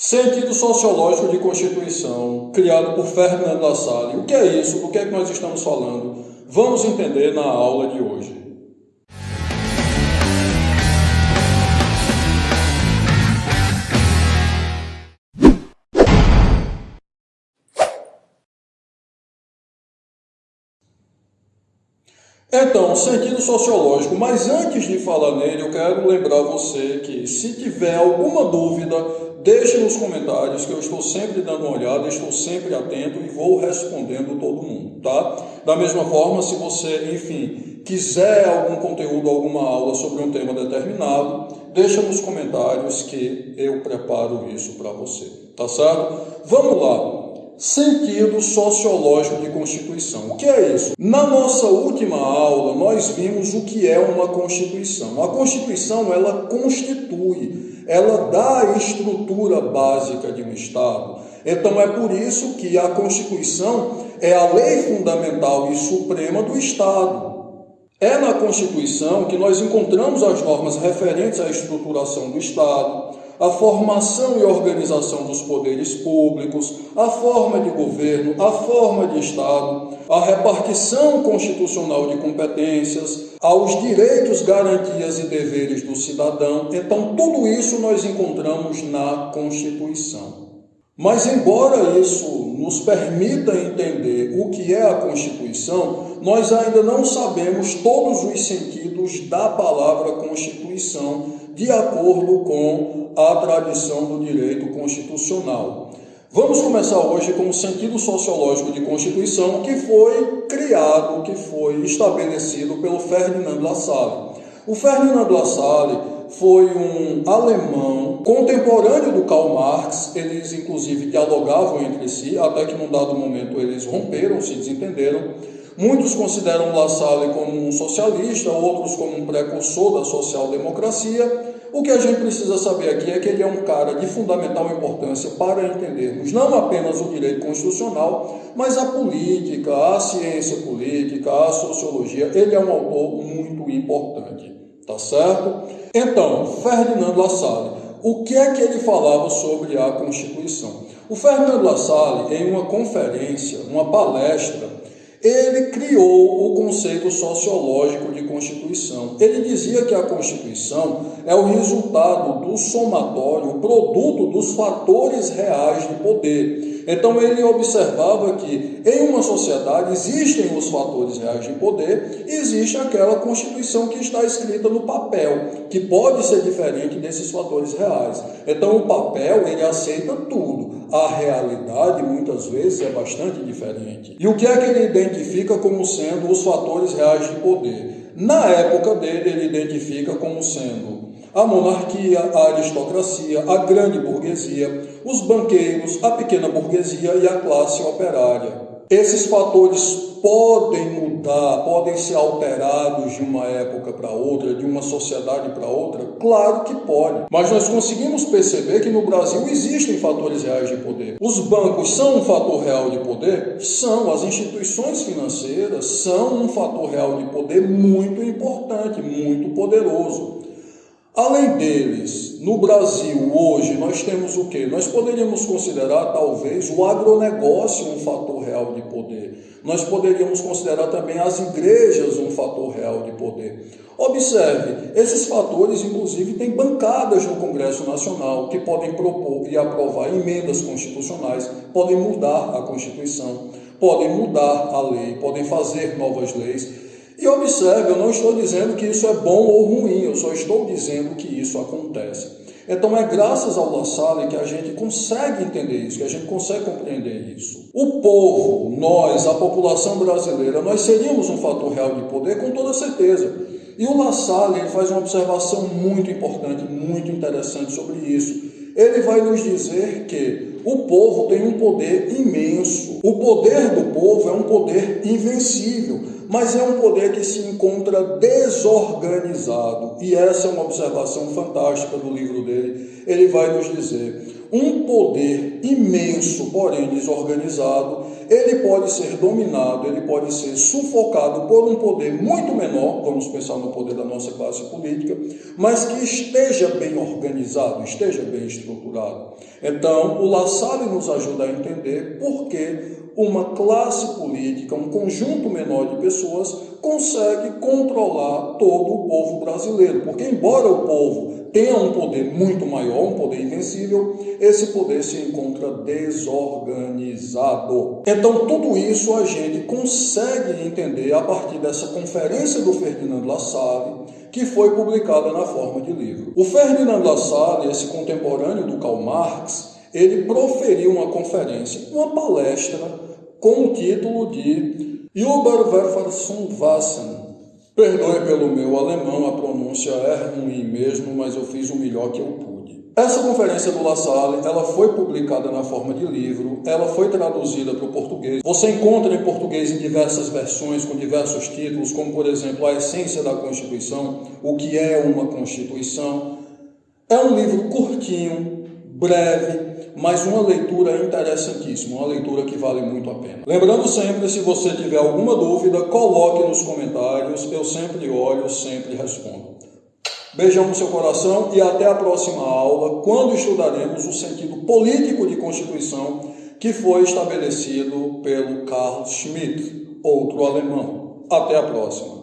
Sentido sociológico de Constituição, criado por Ferdinand Lassalle. O que é isso? Do que é que nós estamos falando? Vamos entender na aula de hoje. Então, sentido sociológico, mas antes de falar nele, eu quero lembrar você que se tiver alguma dúvida, deixe nos comentários, que eu estou sempre dando uma olhada, estou sempre atento e vou respondendo todo mundo, tá? Da mesma forma, se você, quiser algum conteúdo, alguma aula sobre um tema determinado, deixa nos comentários que eu preparo isso para você, tá certo? Vamos lá. Sentido sociológico de Constituição. O que é isso? Na nossa última aula, nós vimos o que é uma Constituição. A Constituição, ela constitui, ela dá a estrutura básica de um Estado. Então, é por isso que a Constituição é a lei fundamental e suprema do Estado. É na Constituição que nós encontramos as normas referentes à estruturação do Estado, a formação e organização dos poderes públicos, a forma de governo, a forma de Estado, a repartição constitucional de competências, aos direitos, garantias e deveres do cidadão. Então, tudo isso nós encontramos na Constituição. Mas, embora isso nos permita entender o que é a Constituição, nós ainda não sabemos todos os sentidos da palavra Constituição, de acordo com a tradição do direito constitucional. Vamos começar hoje com o sentido sociológico de Constituição, que foi criado, que foi estabelecido pelo Ferdinand Lassalle. O Ferdinand Lassalle foi um alemão contemporâneo do Karl Marx. Eles, inclusive, dialogavam entre si, até que num dado momento eles romperam, se desentenderam. Muitos consideram Lassalle como um socialista, outros como um precursor da social-democracia. O que a gente precisa saber aqui é que ele é um cara de fundamental importância para entendermos não apenas o direito constitucional, mas a política, a ciência política, a sociologia. Ele é um autor muito importante, tá certo? Então, Ferdinand Lassalle, o que é que ele falava sobre a Constituição? O Ferdinand Lassalle, em uma conferência, uma palestra, ele criou o conceito sociológico de Constituição. Ele dizia que a Constituição é o resultado do somatório, o produto dos fatores reais de poder. Então, ele observava que em uma sociedade existem os fatores reais de poder e existe aquela Constituição que está escrita no papel, que pode ser diferente desses fatores reais. Então, o papel, ele aceita tudo. A realidade, muitas vezes, é bastante diferente. E o que é que ele identifica como sendo os fatores reais de poder? Na época dele, ele identifica como sendo a monarquia, a aristocracia, a grande burguesia, os banqueiros, a pequena burguesia e a classe operária. Esses fatores podem mudar, podem ser alterados de uma época para outra, de uma sociedade para outra? Claro que pode. Mas nós conseguimos perceber que no Brasil existem fatores reais de poder. Os bancos são um fator real de poder? São. As instituições financeiras são um fator real de poder muito importante, muito poderoso. Além deles, no Brasil, hoje, nós temos o quê? Nós poderíamos considerar, talvez, o agronegócio um fator real de poder. Nós poderíamos considerar também as igrejas um fator real de poder. Observe, esses fatores, inclusive, têm bancadas no Congresso Nacional que podem propor e aprovar emendas constitucionais, podem mudar a Constituição, podem mudar a lei, podem fazer novas leis. E observe, eu não estou dizendo que isso é bom ou ruim, eu só estou dizendo que isso acontece. Então é graças ao Lassalle que a gente consegue entender isso, que a gente consegue compreender isso. O povo, nós, a população brasileira, nós seríamos um fator real de poder com toda certeza. E o Lassalle, ele faz uma observação muito importante, muito interessante sobre isso. Ele vai nos dizer que o povo tem um poder imenso. O poder do povo é um poder invencível, mas é um poder que se encontra desorganizado. E essa é uma observação fantástica do livro dele. Ele vai nos dizer, um poder imenso, porém desorganizado, ele pode ser dominado, ele pode ser sufocado por um poder muito menor, vamos pensar no poder da nossa classe política, mas que esteja bem organizado, esteja bem estruturado. Então, o La Salle nos ajuda a entender por que uma classe política, um conjunto menor de pessoas, consegue controlar todo o povo brasileiro. Porque, embora o povo tenha um poder muito maior, um poder invencível, esse poder se encontra desorganizado. Então, tudo isso a gente consegue entender a partir dessa conferência do Ferdinand Lassalle, que foi publicada na forma de livro. O Ferdinand Lassalle, esse contemporâneo do Karl Marx, ele proferiu uma conferência, uma palestra, com o título de Überverfassungswesen. Perdoe pelo meu alemão, a pronúncia é ruim mesmo, mas eu fiz o melhor que eu pude. Essa conferência do La Salle, ela foi publicada na forma de livro, ela foi traduzida para o português. Você encontra em português em diversas versões, com diversos títulos, como, por exemplo, A Essência da Constituição, O que é uma Constituição. É um livro curtinho, breve, mas uma leitura interessantíssima, uma leitura que vale muito a pena. Lembrando sempre, se você tiver alguma dúvida, coloque nos comentários, eu sempre olho, sempre respondo. Beijão no seu coração e até a próxima aula, quando estudaremos o sentido político de Constituição que foi estabelecido pelo Carl Schmitt, outro alemão. Até a próxima.